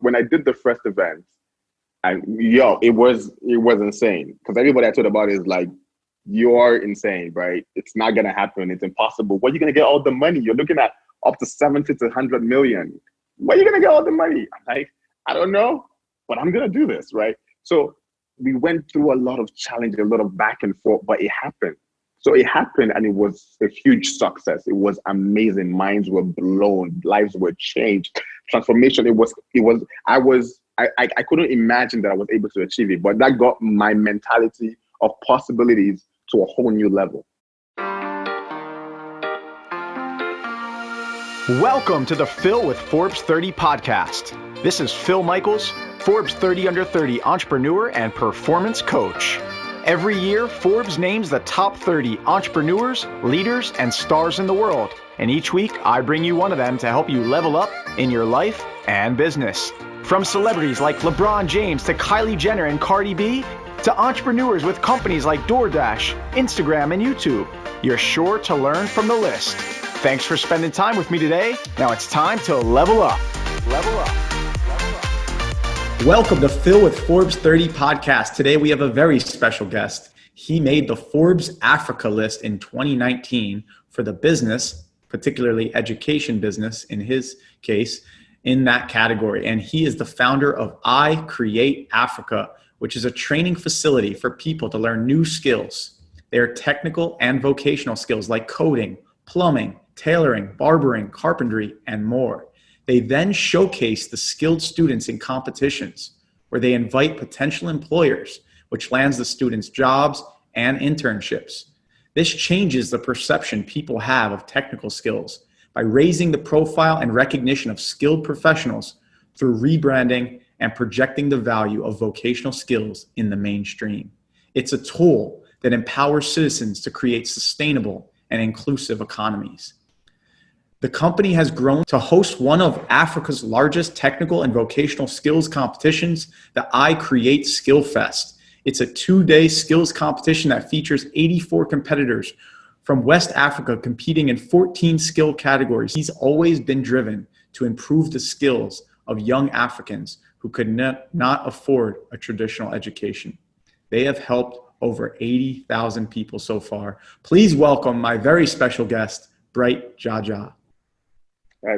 when I did the first event, and it was insane because everybody I told about it is like, you are insane, right? It's not gonna happen. It's impossible. Where are you gonna get all the money? You're looking at up to 70 to 100 million. Where are you gonna get all the money? I'm like, I don't know, but I'm gonna do this, right? So we went through a lot of challenges, a lot of back and forth, but it happened. So it happened, and it was a huge success. It was amazing. Minds were blown, lives were changed, transformation. I couldn't imagine that I was able to achieve it, but that got my mentality of possibilities to a whole new level. Welcome to the Phil with Forbes 30 podcast. This is Phil Michaels, Forbes 30 Under 30 entrepreneur and performance coach. Every year, Forbes names the top 30 entrepreneurs, leaders, and stars in the world. And each week, I bring you one of them to help you level up in your life and business. From celebrities like LeBron James to Kylie Jenner and Cardi B, to entrepreneurs with companies like DoorDash, Instagram, and YouTube, you're sure to learn from the list. Thanks for spending time with me today. Now it's time to level up. Level up. Welcome to Phil with Forbes 30 podcast. Today we have a very special guest. He made the Forbes Africa list in 2019 for the business, particularly education business in his case, in that category. And he is the founder of iCreate Africa, which is a training facility for people to learn new skills. They are technical and vocational skills like coding, plumbing, tailoring, barbering, carpentry, and more. They then showcase the skilled students in competitions where they invite potential employers, which lands the students jobs and internships. This changes the perception people have of technical skills by raising the profile and recognition of skilled professionals through rebranding and projecting the value of vocational skills in the mainstream. It's a tool that empowers citizens to create sustainable and inclusive economies. The company has grown to host one of Africa's largest technical and vocational skills competitions, the iCreate Skill Fest. It's a 2-day skills competition that features 84 competitors from West Africa competing in 14 skill categories. He's always been driven to improve the skills of young Africans who could not afford a traditional education. They have helped over 80,000 people so far. Please welcome my very special guest, Bright Jaja.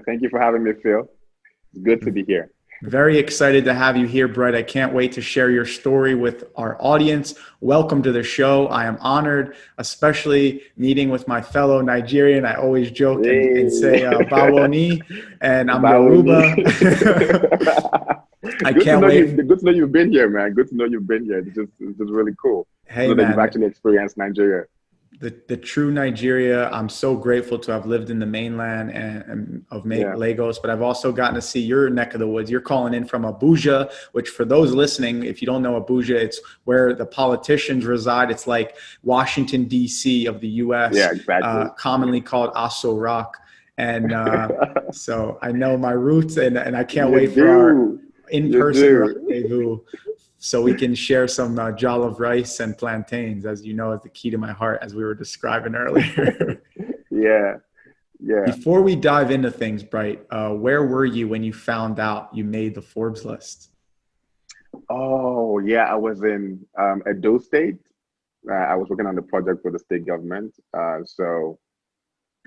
Thank you for having me, Phil. It's good to be here. Very excited to have you here, Bright. I can't wait to share your story with our audience. Welcome to the show. I am honored, especially meeting with my fellow Nigerian. I always joke and say Bawoni, and I'm Yoruba. I can't wait. Good to know you've been here, man. Good to know you've been here. It's just really cool. Hey, man. That you've actually experienced Nigeria. The true Nigeria. I'm so grateful to have lived in the mainland and Lagos, but I've also gotten to see your neck of the woods. You're calling in from Abuja, which for those listening, if you don't know Abuja, it's where the politicians reside. It's like Washington, D.C. of the U.S., exactly. Commonly called Aso Rock. And so I know my roots, and I can't wait for our in-person rendezvous, so we can share some jollof rice and plantains, as you know, is the key to my heart, as we were describing earlier. Yeah. Before we dive into things, Bright, where were you when you found out you made the Forbes list? Oh, yeah, I was in Edo State. I was working on the project for the state government. So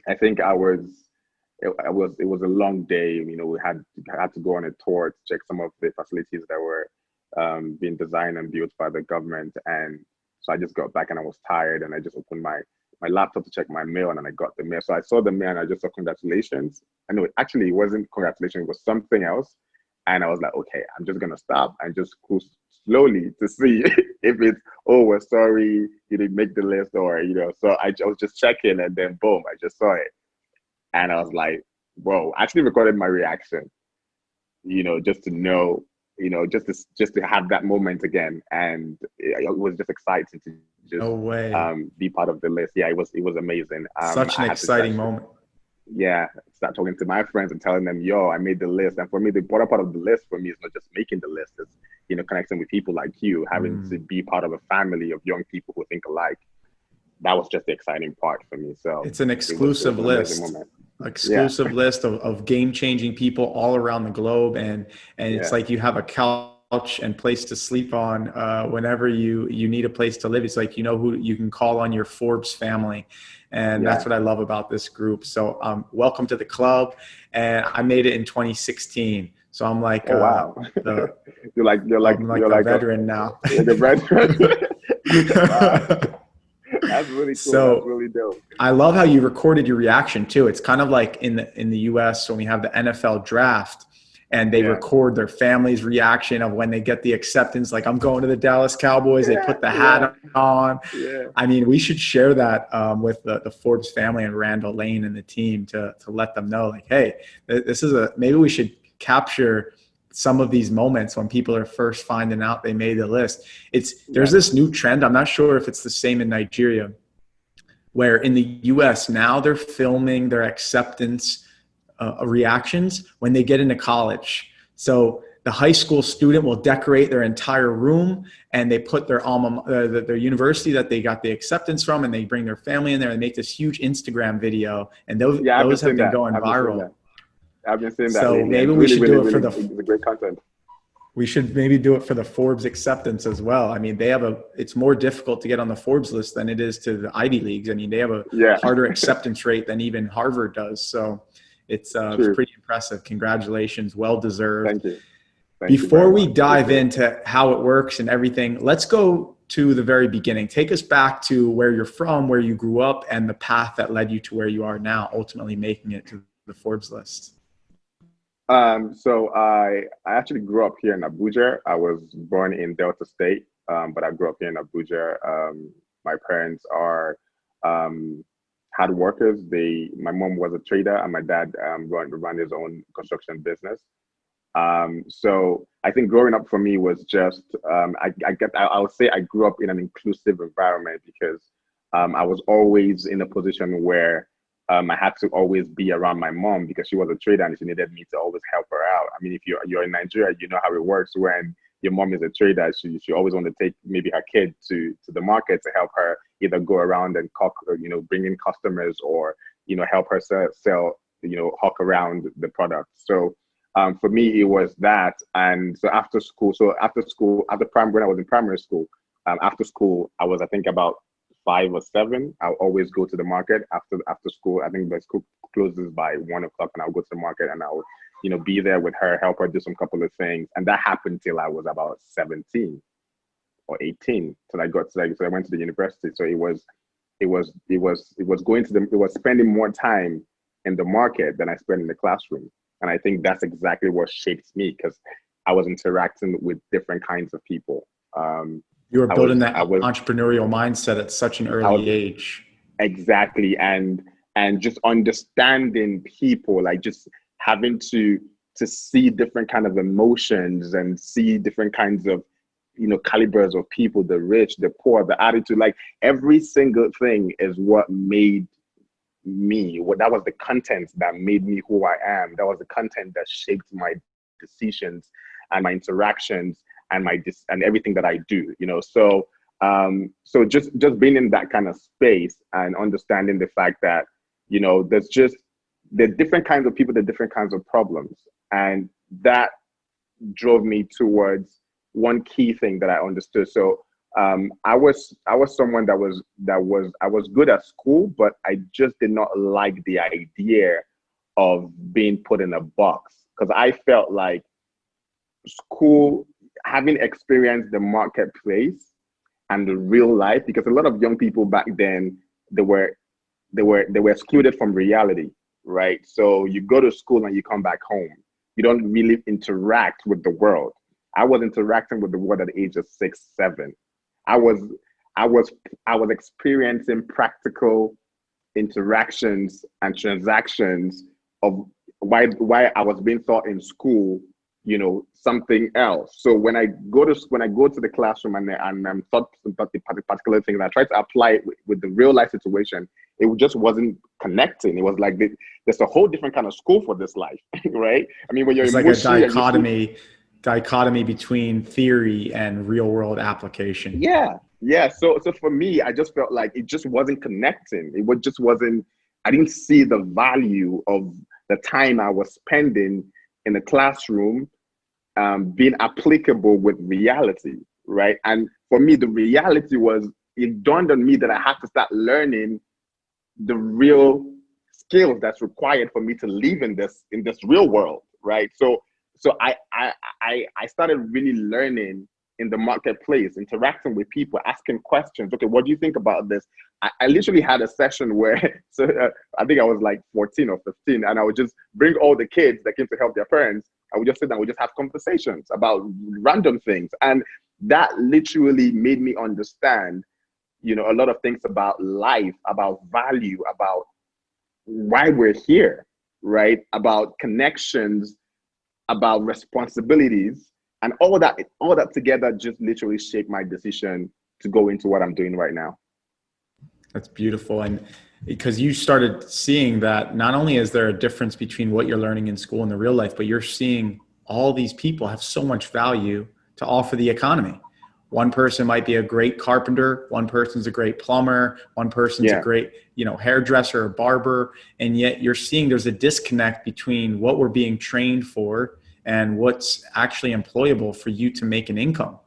I think it was a long day. You know, we had to go on a tour to check some of the facilities that were being designed and built by the government. And so I just got back and I was tired, and I just opened my laptop to check my mail, and then I got the mail. So I saw the mail and I just saw congratulations. I know it wasn't congratulations, it was something else. And I was like, okay, I'm just gonna stop and just cruise slowly to see if it's, oh, we're sorry, you didn't make the list, or, you know. So I was just checking, and then boom, I just saw it. And I was like, whoa, I actually recorded my reaction, you know, just to know, you know, just to have that moment again. And it was just exciting to just be part of the list. Yeah, it was amazing. Such an exciting moment. Yeah, start talking to my friends and telling them, yo, I made the list. And for me, the important part of the list for me is not just making the list, it's, you know, connecting with people like you, having to be part of a family of young people who think alike. That was just the exciting part for me. So it's an exclusive list. exclusive list of game-changing people all around the globe, and it's like you have a couch and place to sleep on whenever you need a place to live. It's like, you know who you can call on, your Forbes family. And that's what I love about this group. So welcome to the club. And I made it in 2016. So I'm like, oh, wow. you're like a veteran now. Like a veteran. Wow. That's really cool. So that's really dope. I love how you recorded your reaction too. It's kind of like in the US when we have the NFL draft and they record their family's reaction of when they get the acceptance. Like, I'm going to the Dallas Cowboys. They put the hat on. Yeah. I mean, we should share that with the Forbes family and Randall Lane and the team to let them know, like, hey, this is maybe we should capture some of these moments when people are first finding out they made the list. There's this new trend. I'm not sure if it's the same in Nigeria, where in the US now they're filming their acceptance reactions when they get into college. So the high school student will decorate their entire room and they put their their university that they got the acceptance from, and they bring their family in there and make this huge Instagram video. And those have been going viral. I've been seeing that. So maybe we should do it for the great content. We should maybe do it for the Forbes acceptance as well. I mean, it's more difficult to get on the Forbes list than it is to the Ivy Leagues. I mean, they have a harder acceptance rate than even Harvard does. So it's pretty impressive. Congratulations. Well deserved. Thank you. Before we dive into how it works and everything, let's go to the very beginning. Take us back to where you're from, where you grew up, and the path that led you to where you are now, ultimately making it to the Forbes list. So I actually grew up here in Abuja. I was born in Delta State, but I grew up here in Abuja. My parents are hard workers. My mom was a trader and my dad ran his own construction business. So I think growing up for me was just, I would say I grew up in an inclusive environment because I was always in a position where I had to always be around my mom because she was a trader and she needed me to always help her out. I mean, if you're in Nigeria, you know how it works when your mom is a trader. She always want to take maybe her kid to the market to help her either go around and bring in customers or, help her sell, hawk around the product. So for me, it was that. And so after school, when I was in primary school, after school, I was, I think, about 5 or 7. I'll always go to the market after school. I think the school closes by 1 o'clock, and I'll go to the market and I'll, be there with her, help her do some couple of things. And that happened till I was about 17 or 18 till I got to, so I went to the university. So it was spending more time in the market than I spent in the classroom. And I think that's exactly what shaped me because I was interacting with different kinds of people. You were building that entrepreneurial mindset at such an early age. Exactly. And just understanding people, like just having to see different kind of emotions and see different kinds of, calibers of people, the rich, the poor, the attitude, like every single thing is what made me. That was the content that made me who I am. That was the content that shaped my decisions and my interactions and and everything that I do, So just being in that kind of space and understanding the fact that, there's different kinds of people, there's different kinds of problems. And that drove me towards one key thing that I understood. So I was someone that was good at school, but I just did not like the idea of being put in a box because I felt like school, having experienced the marketplace and the real life, because a lot of young people back then, they were excluded from reality, right? So you go to school and you come back home. You don't really interact with the world. I was interacting with the world at the age of 6, 7. I was experiencing practical interactions and transactions of why I was being taught in school, something else. So when I go to the classroom and I'm taught about the particular thing and I try to apply it with the real life situation, it just wasn't connecting. It was like there's a whole different kind of school for this life, right? I mean, when you're it's like a dichotomy between theory and real world application. Yeah. So for me, I just felt like it just wasn't connecting. It just wasn't I didn't see the value of the time I was spending in the classroom being applicable with reality, right? And for me, the reality was, it dawned on me that I had to start learning the real skills that's required for me to live in this real world, right? So I started really learning in the marketplace, interacting with people, asking questions. Okay, what do you think about this? I literally had a session where, I think I was like 14 or 15, and I would just bring all the kids that came to help their parents. I would just sit down, we just have conversations about random things. And that literally made me understand, a lot of things about life, about value, about why we're here, right? About connections, about responsibilities, and all that together just literally shaped my decision to go into what I'm doing right now. That's beautiful. And because you started seeing that not only is there a difference between what you're learning in school and the real life, but you're seeing all these people have so much value to offer the economy. One person might be a great carpenter, one person's a great plumber, one person's a great, hairdresser or barber. And yet you're seeing there's a disconnect between what we're being trained for and what's actually employable for you to make an income.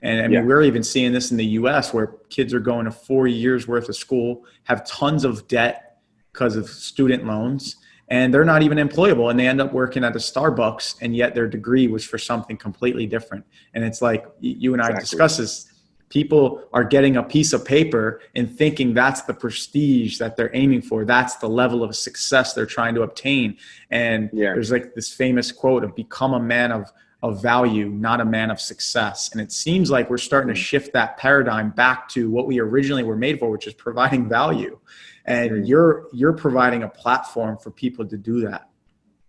And I mean, we're even seeing this in the US, where kids are going to 4 years worth of school, have tons of debt because of student loans, and they're not even employable, and they end up working at a Starbucks, and yet their degree was for something completely different. And it's like you and I discuss this. People are getting a piece of paper and thinking that's the prestige that they're aiming for. That's the level of success they're trying to obtain. And there's like this famous quote of become a man of value, not a man of success. And it seems like we're starting to shift that paradigm back to what we originally were made for, which is providing value. And you're providing a platform for people to do that.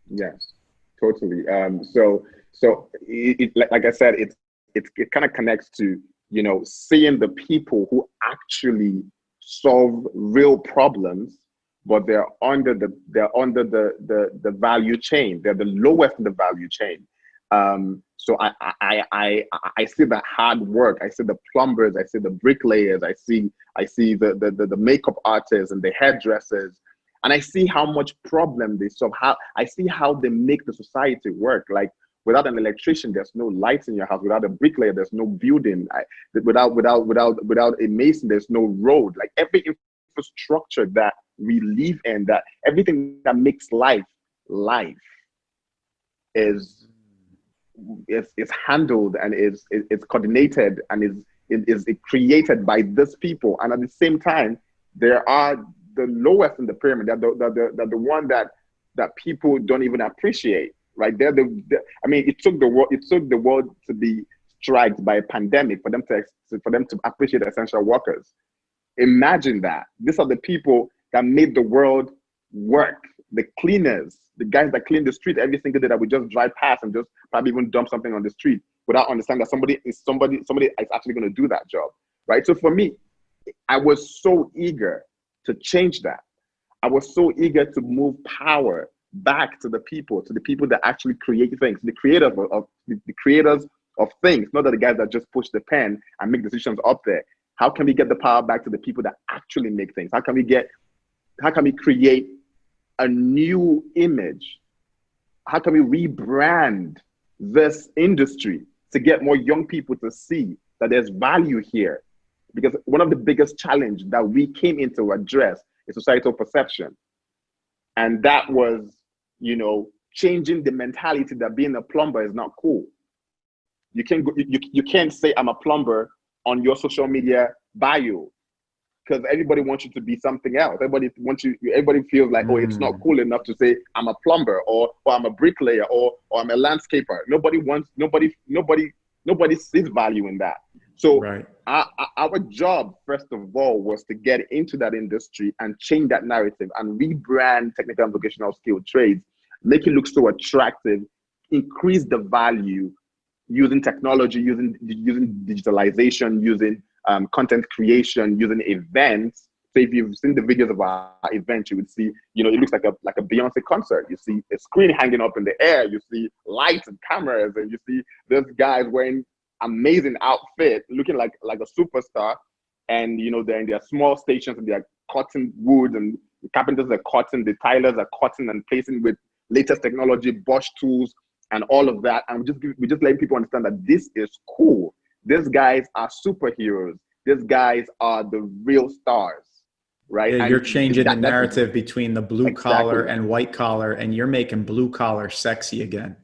Yes, totally. So like I said, it kind of connects to, seeing the people who actually solve real problems, but they're under the value chain. They're the lowest in the value chain. So I see the hard work. I see the plumbers. I see the bricklayers. I see the makeup artists and the hairdressers, and I see how much problem they solve. I see how they make the society work. Like, without an electrician, there's no lights in your house. Without a bricklayer, there's no building. Without a mason, there's no road. Like, every infrastructure that we live in, that everything that makes life is handled and is coordinated and is created by these people. And at the same time, there are the lowest in the pyramid. They're the one that people don't even appreciate. Right? It took the world to be struck by a pandemic for them to appreciate essential workers. Imagine that. These are the people that made the world work. The cleaners, the guys that clean the street every single day, that we just drive past and just probably even dump something on the street without understanding that somebody is actually going to do that job, right? So for me, I was so eager to change that. I was so eager to move power back to the people that actually create things, the creators of things, not the guys that just push the pen and make decisions up there. How can we get the power back to the people that actually make things? How can we create a new image? How can we rebrand this industry to get more young people to see that there's value here? Because one of the biggest challenges that we came in to address is societal perception. And that was, changing the mentality that being a plumber is not cool. You can't say I'm a plumber on your social media bio, because everybody wants you to be something else. Everybody feels like, oh, it's not cool enough to say I'm a plumber or I'm a bricklayer or I'm a landscaper. Nobody sees value in that. So our job, first of all, was to get into that industry and change that narrative and rebrand technical and vocational skilled trades, make it look so attractive, increase the value using technology, using digitalization, using content creation, using events. So if you've seen the videos of our event, you would see, it looks like a Beyonce concert. You see a screen hanging up in the air. You see lights and cameras, and you see those guys wearing amazing outfit, looking like a superstar. And they're in their small stations and they're cutting wood and carpenters are cutting, the tailors are cutting and placing with latest technology, Bosch tools, and all of that. And we just letting people understand that this is cool. These guys are superheroes. These guys are the real stars, right? Yeah, and you're changing the that's narrative between the blue collar exactly. and white collar, and you're making blue collar sexy again.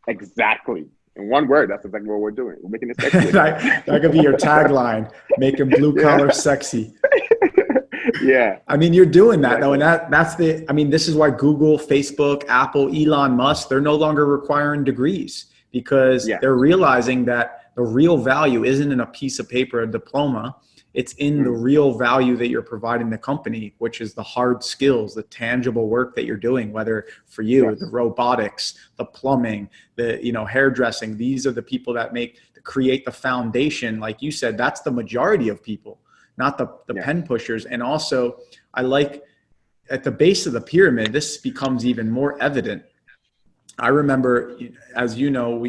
Exactly. In one word, that's exactly what we're doing. We're making it sexy. that could be your tagline, making blue collar Yeah. sexy. Yeah. I mean, you're doing that though. Exactly. And this is why Google, Facebook, Apple, Elon Musk, they're no longer requiring degrees, because Yeah. they're realizing that the real value isn't in a piece of paper, a diploma. It's in the real value that you're providing the company, which is the hard skills, the tangible work that you're doing, whether for you, Yes. the robotics, the plumbing, the, hairdressing. These are the people that create the foundation. Like you said, that's the majority of people, not the Yes. pen pushers. And also I like at the base of the pyramid, this becomes even more evident. I remember, as you know,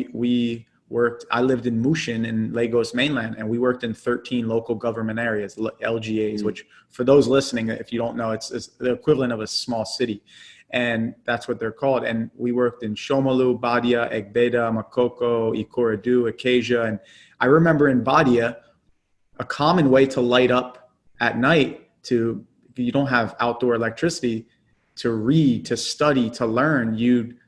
I lived in Mushin in Lagos mainland, and we worked in 13 local government areas, LGAs, which for those listening, if you don't know, it's the equivalent of a small city. And that's what they're called. And we worked in Shomolu, Badia, Egbeda, Makoko, Ikorodu, Acacia. And I remember in Badia, a common way to light up at night, you don't have outdoor electricity, to read, to study, to learn, you'd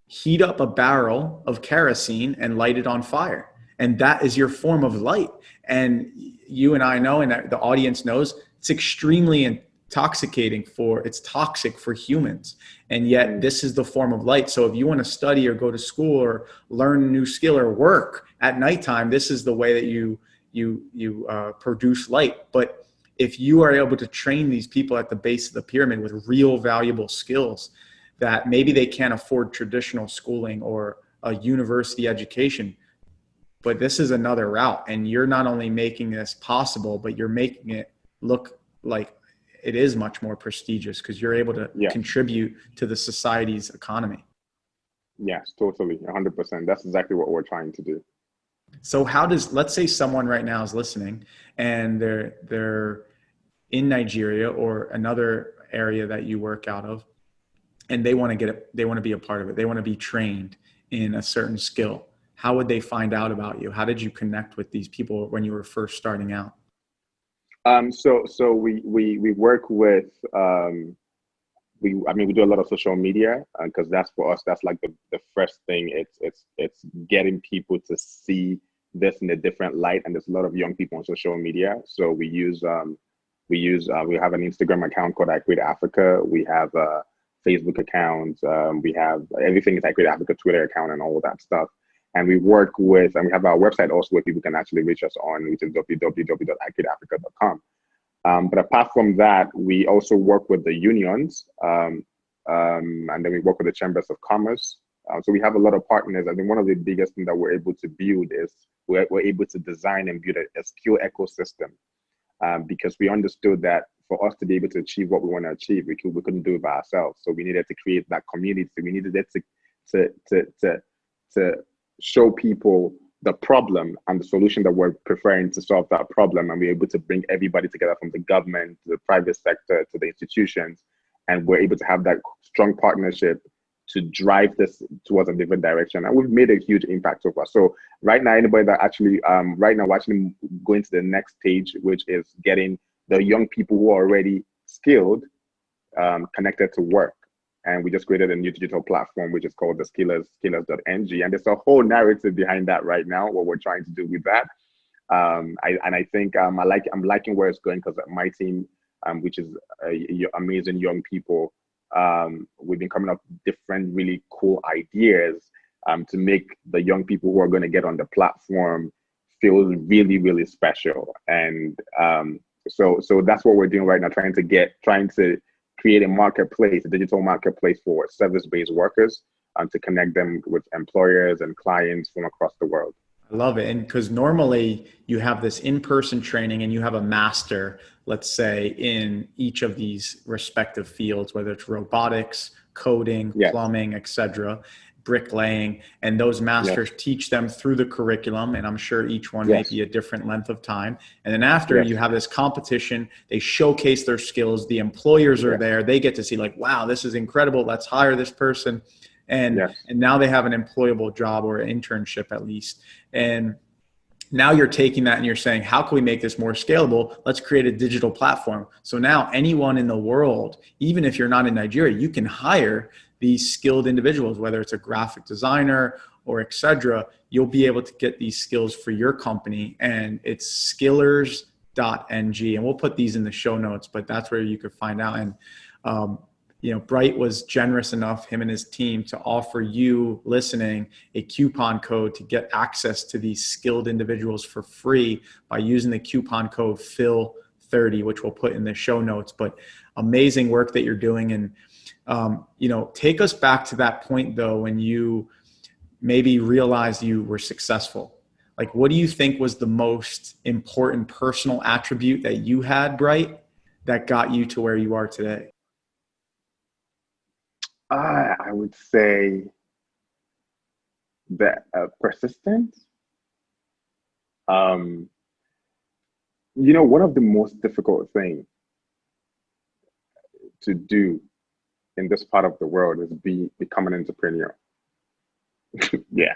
heat up a barrel of kerosene and light it on fire. And that is your form of light. And you and I know, and the audience knows, it's extremely intoxicating it's toxic for humans. And yet this is the form of light. So if you want to study or go to school or learn a new skill or work at nighttime, this is the way that you produce light. But if you are able to train these people at the base of the pyramid with real valuable skills that maybe they can't afford traditional schooling or a university education, but this is another route, and you're not only making this possible, but you're making it look like it is much more prestigious because you're able to contribute to the society's economy. Yes, totally. 100%. That's exactly what we're trying to do. So let's say someone right now is listening and they're in Nigeria or another area that you work out of, and they want to be a part of it. They want to be trained in a certain skill. How would they find out about you? How did you connect with these people when you were first starting out? So we work with, we do a lot of social media, because that's for us, that's like the first thing. It's getting people to see this in a different light. And there's a lot of young people on social media. So we have an Instagram account called iCreate Africa. We have a Facebook account. We have everything is iCreate Africa, Twitter account, and all of that stuff. And we work with, and we have our website also where people can actually reach us on, which is www.icreateafrica.com. But apart from that, we also work with the unions, and then we work with the chambers of commerce. So we have a lot of partners. I think one of the biggest things that we're able to build is we're able to design and build a skill ecosystem, because we understood that for us to be able to achieve what we want to achieve, we couldn't do it by ourselves. So we needed to create that community. We needed it to show people the problem and the solution that we're preferring to solve that problem. And we're able to bring everybody together, from the government to the private sector to the institutions. And we're able to have that strong partnership to drive this towards a different direction. And we've made a huge impact so far. So right now, anybody that actually, right now we're actually going to the next stage, which is getting the young people who are already skilled, connected to work. And we just created a new digital platform, which is called the skillers.ng. And there's a whole narrative behind that right now, what we're trying to do with that. I think I'm liking where it's going, because my team, which is amazing young people, we've been coming up with different really cool ideas to make the young people who are going to get on the platform feel really, really special. And so that's what we're doing right now, trying to create a marketplace, a digital marketplace for service-based workers, to connect them with employers and clients from across the world. I love it. And because normally you have this in-person training and you have a master, let's say, in each of these respective fields, whether it's robotics, coding, plumbing, etc. bricklaying, and those Yes. masters teach them through the curriculum. And I'm sure each one may Yes. be a different length of time. And then after, Yes. you have this competition, they showcase their skills. The employers are Yes. there. They get to see like, wow, this is incredible. Let's hire this person. And Yes. now they have an employable job or an internship at least. And now you're taking that and you're saying, how can we make this more scalable? Let's create a digital platform. So now anyone in the world, even if you're not in Nigeria, you can hire these skilled individuals, whether it's a graphic designer or et cetera. You'll be able to get these skills for your company, and it's skillers.ng. And we'll put these in the show notes, but that's where you could find out. And, Bright was generous enough, him and his team, to offer you listening a coupon code to get access to these skilled individuals for free by using the coupon code PHIL30, which we'll put in the show notes. But amazing work that you're doing. And, take us back to that point though, when you maybe realized you were successful. Like, what do you think was the most important personal attribute that you had, Bright, that got you to where you are today? I would say that persistence. One of the most difficult things to do in this part of the world is become an entrepreneur. Yeah,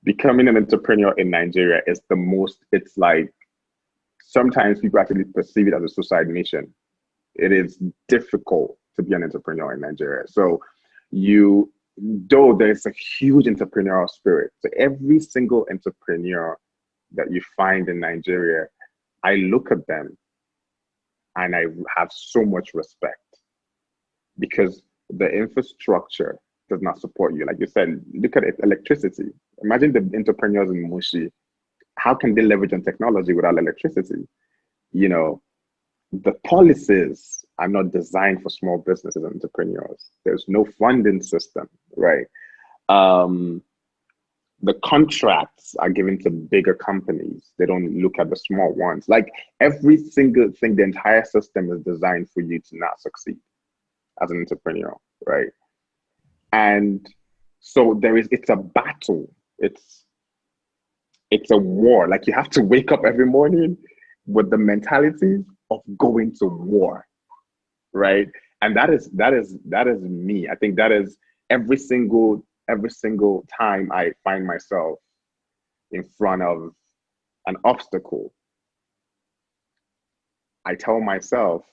becoming an entrepreneur in Nigeria is it's like, sometimes people actually perceive it as a suicide mission. It is difficult to be an entrepreneur in Nigeria. So though there's a huge entrepreneurial spirit, so every single entrepreneur that you find in Nigeria, I look at them and I have so much respect, because the infrastructure does not support you. Like you said, look at it, electricity. Imagine the entrepreneurs in Mushi. How can they leverage on technology without electricity? The policies are not designed for small businesses and entrepreneurs. There's no funding system, right? The contracts are given to bigger companies. They don't look at the small ones. Like, every single thing, the entire system is designed for you to not succeed as an entrepreneur, right? And so it's a battle. It's a war. Like, you have to wake up every morning with the mentality of going to war, right? And that is me. I think that is every single time I find myself in front of an obstacle, I tell myself,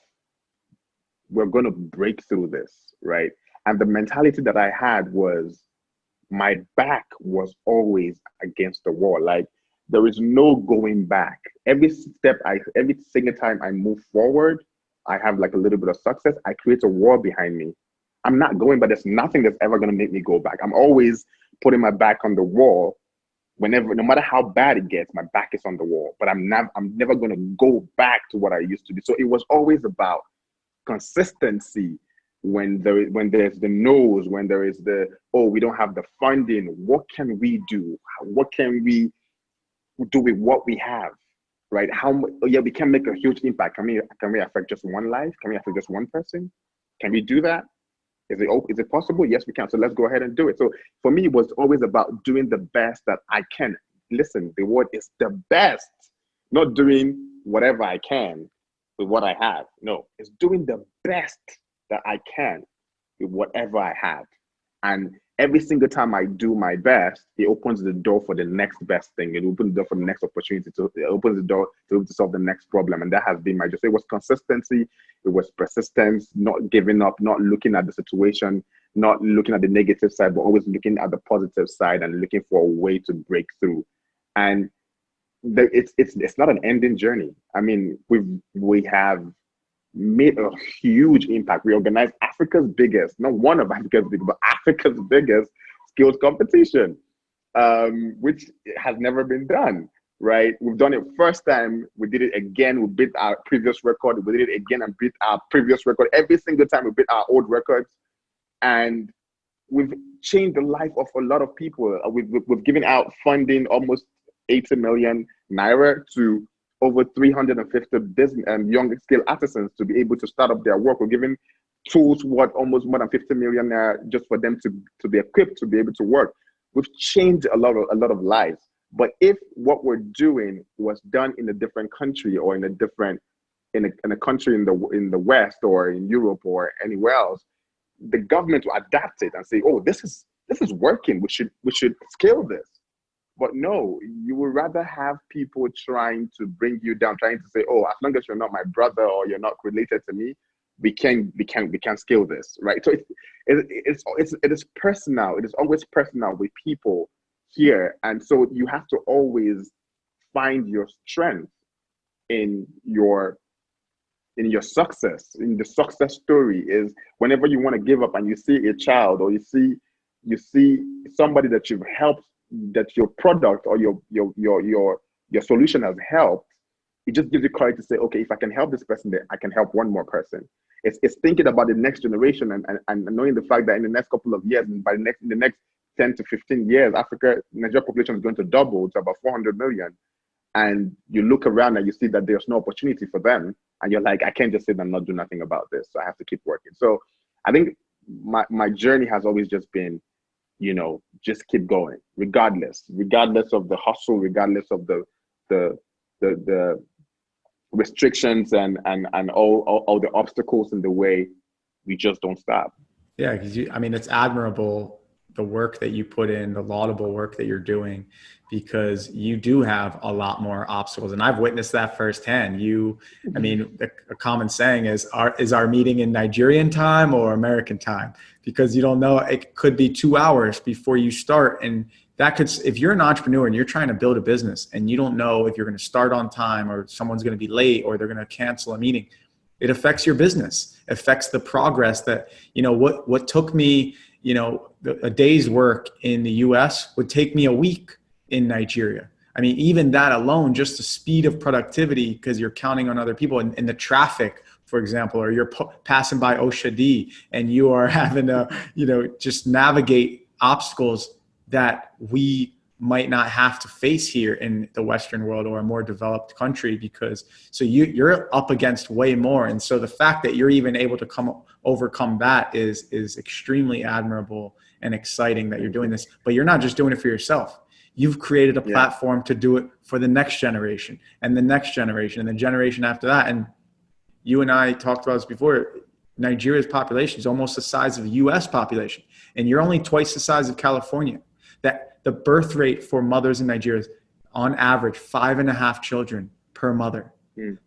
we're going to break through this, right? And the mentality that I had was, my back was always against the wall. Like, there is no going back. Every single time I move forward, I have like a little bit of success, I create a wall behind me. I'm not going, but there's nothing that's ever going to make me go back. I'm always putting my back on the wall. No matter how bad it gets, my back is on the wall, but I'm never going to go back to what I used to be. So it was always about consistency. When there's the no's, when there is we don't have the funding, what can we do? What can we do with what we have, right? We can make a huge impact. Can we affect just one life? Can we affect just one person? Can we do that? Is it possible? Yes, we can. So let's go ahead and do it. So for me, it was always about doing the best that I can. Listen, the word is the best, not doing whatever I can with what I have. No, it's doing the best that I can with whatever I have. And every single time I do my best, it opens the door for the next best thing. It opens the door for the next opportunity. It opens the door to solve the next problem. And that has been it was consistency. It was persistence, not giving up, not looking at the situation, not looking at the negative side, but always looking at the positive side and looking for a way to break through. And it's not an ending journey. I mean, we have made a huge impact. We organized Africa's biggest, not one of Africa's biggest, but Africa's biggest skills competition, which has never been done, right? We've done it first time. We did it again. We beat our previous record. We did it again and beat our previous record. Every single time we beat our old records. And we've changed the life of a lot of people. We've given out funding, almost 80 million naira to over 350 business young scale artisans to be able to start up their work. We're giving tools worth almost more than 50 million just for them to be equipped to be able to work. We've changed a lot of lives. But if what we're doing was done in a different country or in a country in the West or in Europe or anywhere else, the government will adapt it and say, oh, this is working. We should scale this. But no, you would rather have people trying to bring you down, trying to say, oh, as long as you're not my brother or you're not related to me, we can scale this, right? So it is personal. It is always personal with people here, and so you have to always find your strength in your success. In the success story is whenever you want to give up and you see a child or you see somebody that you've helped, that your product or your solution has helped, it just gives you courage to say, okay, if I can help this person, then I can help one more person. It's thinking about the next generation and knowing the fact that in the next couple of years, and in the next 10 to 15 years, Nigeria population is going to double to about 400 million. And you look around and you see that there's no opportunity for them. And you're like, I can't just sit and not do nothing about this. So I have to keep working. So I think my journey has always just been, just keep going, regardless of the hustle, regardless of the restrictions and all the obstacles in the way. We just don't stop. Yeah, because it's admirable, the work that you put in, the laudable work that you're doing, because you do have a lot more obstacles. And I've witnessed that firsthand. A common saying is our meeting in Nigerian time or American time? Because you don't know, it could be 2 hours before you start. And if you're an entrepreneur and you're trying to build a business and you don't know if you're going to start on time or someone's going to be late or they're going to cancel a meeting, it affects your business, affects the progress that, what took me, a day's work in the US would take me a week in Nigeria. Even that alone, just the speed of productivity, because you're counting on other people and the traffic, for example, or you're passing by Oshadi and you are having to, just navigate obstacles that we might not have to face here in the Western world or a more developed country, so you're up against way more. And so the fact that you're even able to overcome that is extremely admirable and exciting that you're doing this. But you're not just doing it for yourself. You've created a platform to do it for the next generation and the next generation and the generation after that. And you and I talked about this before. Nigeria's population is almost the size of the US population, and you're only twice the size of California. That the birth rate for mothers in Nigeria is on average 5.5 children per mother.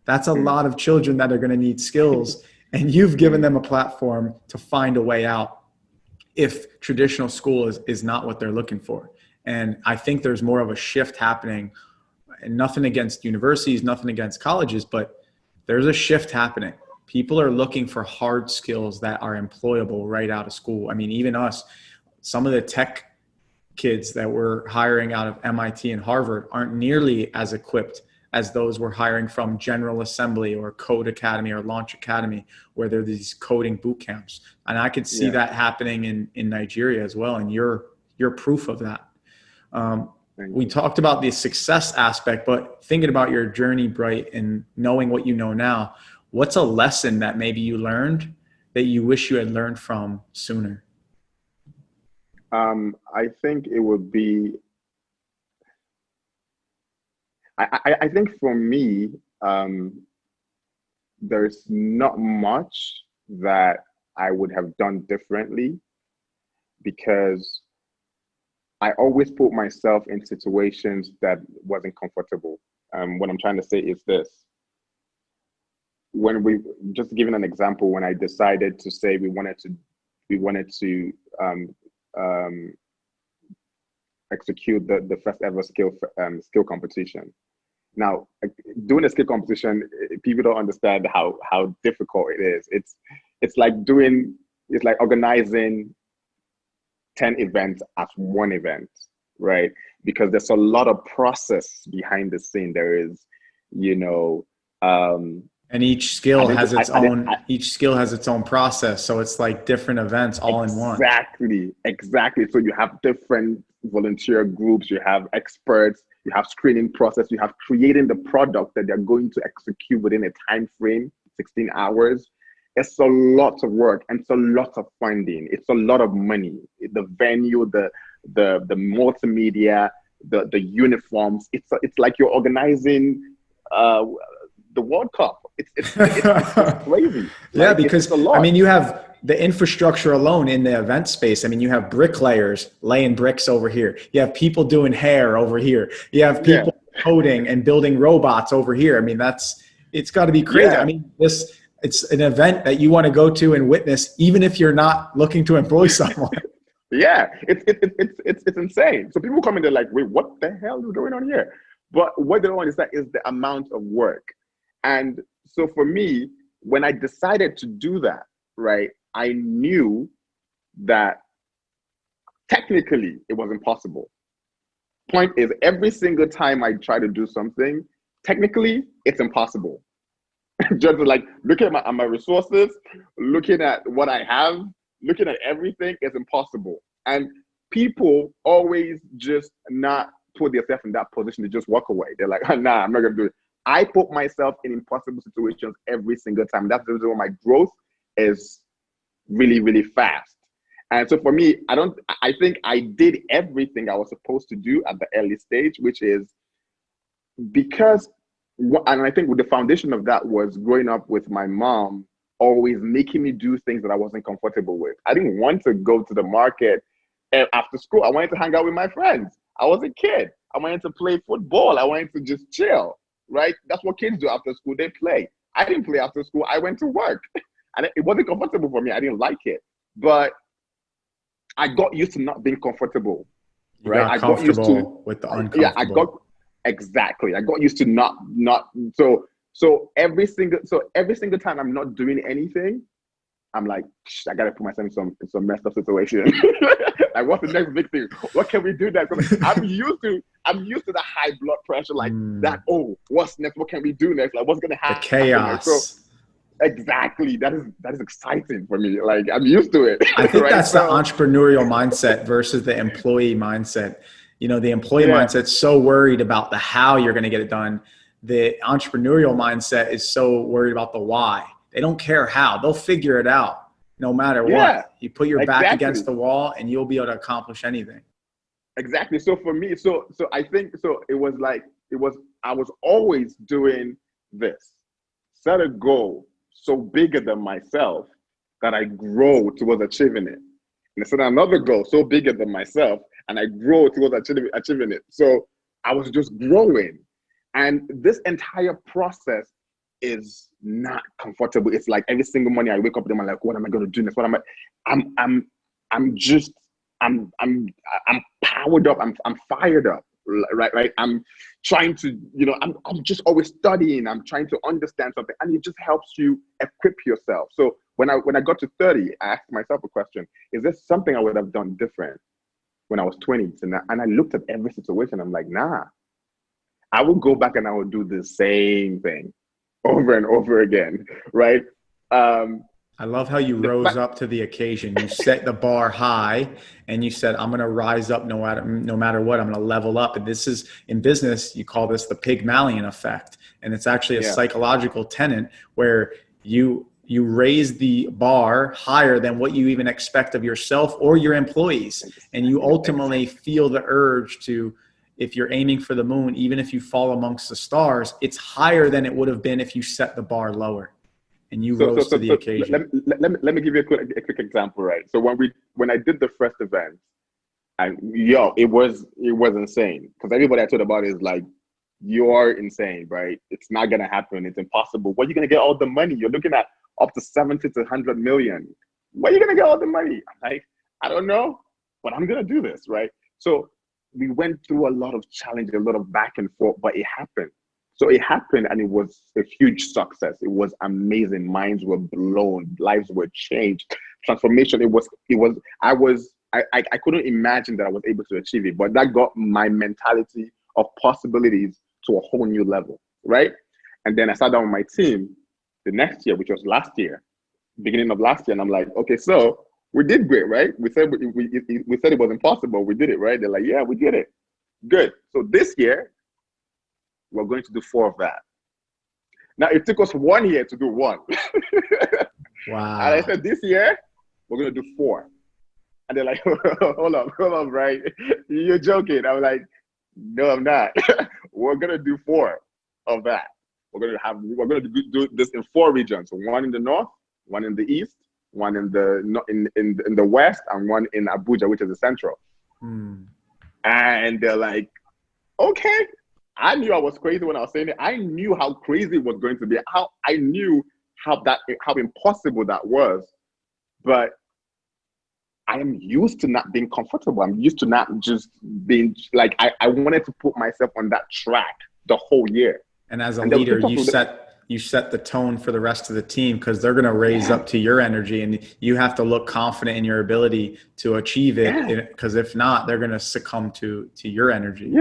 That's a lot of children that are going to need skills, and you've given them a platform to find a way out if traditional school is not what they're looking for. And I think there's more of a shift happening, and nothing against universities, nothing against colleges, but there's a shift happening. People are looking for hard skills that are employable right out of school. Even us, some of the tech kids that we're hiring out of MIT and Harvard aren't nearly as equipped as those we're hiring from General Assembly or Code Academy or Launch Academy, where there are these coding boot camps. And I could see that happening in Nigeria as well. And you're proof of that. We talked about the success aspect, but thinking about your journey, Bright, and knowing what you know now, what's a lesson that maybe you learned that you wish you had learned from sooner? I think it would be, I think for me, there's not much that I would have done differently, because I always put myself in situations that wasn't comfortable. What I'm trying to say is this. Just giving an example, when I decided to say we wanted to execute the first ever skill competition. Now, doing a skill competition, people don't understand how difficult it is. It's like organizing 10 events as one event, right? Because there's a lot of process behind the scene. There is, and each skill has its own process. So it's like different events all in one. Exactly. So you have different volunteer groups, you have experts, you have screening process, you have creating the product that they're going to execute within a time frame, 16 hours. It's a lot of work and it's a lot of funding. It's a lot of money. The venue, the multimedia, the uniforms. It's like you're organizing the World Cup. It's crazy. Yeah, Like, because it's a lot. I mean, you have the infrastructure alone in the event space. I mean, you have bricklayers laying bricks over here. You have people doing hair over here. You have Yeah. people coding and building robots over here. I mean, it's got to be crazy. Yeah. I mean, it's an event that you want to go to and witness, even if you're not looking to employ someone. Yeah, it's insane. So people come in, they're like, wait, what the hell is going on here? But what they don't understand is the amount of work. And so for me, when I decided to do that, right, I knew that technically it was impossible. Point is, every single time I try to do something, technically it's impossible. Just like looking at my resources, looking at what I have, looking at everything is impossible. And people always just not put themselves in that position to just walk away. They're like, nah, I'm not gonna do it. I put myself in impossible situations every single time. That's the reason why my growth is really, really fast. And so for me, I think I did everything I was supposed to do at the early stage, which is because, and I think with the foundation of that was growing up with my mom always making me do things that I wasn't comfortable with. I didn't want to go to the market after school. I wanted to hang out with my friends. I was a kid. I wanted to play football. I wanted to just chill, right? That's what kids do after school. They play. I didn't play after school. I went to work. And it wasn't comfortable for me. I didn't like it. But I got used to not being comfortable, right? I got used to with the uncomfortable. Yeah, I got used to not so every single time I'm not doing anything, I'm like, I gotta put myself in some messed up situation. Like, what's the next big thing? What can we do next? I'm used to the high blood pressure, like that. Oh, what's next? What can we do next? Like, what's gonna happen? The chaos. So, exactly. That is exciting for me. Like, I'm used to it. I think right? that's the entrepreneurial mindset versus the employee mindset. You know, the employee mindset's so worried about the how you're going to get it done. The entrepreneurial mindset is so worried about the why. They don't care how. They'll figure it out no matter what. You put your back against the wall and you'll be able to accomplish anything. Exactly. So for me, so I think it was I was always doing this. Set a goal so bigger than myself that I grow towards achieving it. And set another goal so bigger than myself and I grow towards achieving it. So I was just growing. And this entire process is not comfortable. It's like every single morning I wake up and I'm like, what am I going to do next? I'm powered up. I'm fired up. Right. I'm trying to, I'm just always studying. I'm trying to understand something, and it just helps you equip yourself. So when I got to 30, I asked myself a question: is there something I would have done different when I was 20? And I looked at every situation. I'm like, nah. I will go back and I will do the same thing over and over again. Right. I love how you rose up to the occasion. You set the bar high and you said, I'm going to rise up no matter what. I'm going to level up. And this is, in business, you call this the Pygmalion Effect. And it's actually a psychological tenet where you raise the bar higher than what you even expect of yourself or your employees. And you ultimately feel the urge to, if you're aiming for the moon, even if you fall amongst the stars, it's higher than it would have been if you set the bar lower. And you rose to the occasion. Let me give you a quick example, right? So when I did the first event, and it was insane, because everybody I told about it is like, you are insane, right? It's not gonna happen. It's impossible. Where are you gonna get all the money? You're looking at up to 70 to 100 million. Where are you gonna get all the money? I'm like, I don't know, but I'm gonna do this, right? So we went through a lot of challenges, a lot of back and forth, but it happened. So it happened, and it was a huge success. It was amazing. Minds were blown. Lives were changed. Transformation. I couldn't imagine that I was able to achieve it, but that got my mentality of possibilities to a whole new level, right? And then I sat down with my team the next year, which was last year, beginning of last year, and I'm like, okay, so we did great, right? We said we said it was impossible. We did it, right? They're like, yeah, we did it. Good. So this year, we're going to do 4 of that. Now, it took us 1 year to do 1. And I Wow. said, this year, we're going to do 4. And they're like, hold up, right? You're joking. I was like, no, I'm not. We're going to do 4 of that. We're going to do this in 4 regions. One in the north, one in the east, one in the west, and one in Abuja, which is the central. And they're like, okay. I knew I was crazy when I was saying it. I knew how crazy it was going to be. I knew how impossible that was. But I am used to not being comfortable. I'm used to not just being like, I wanted to put myself on that track the whole year. And as a leader, you set the tone for the rest of the team, because they're going to raise up to your energy, and you have to look confident in your ability to achieve it. Because if not, they're going to succumb to your energy.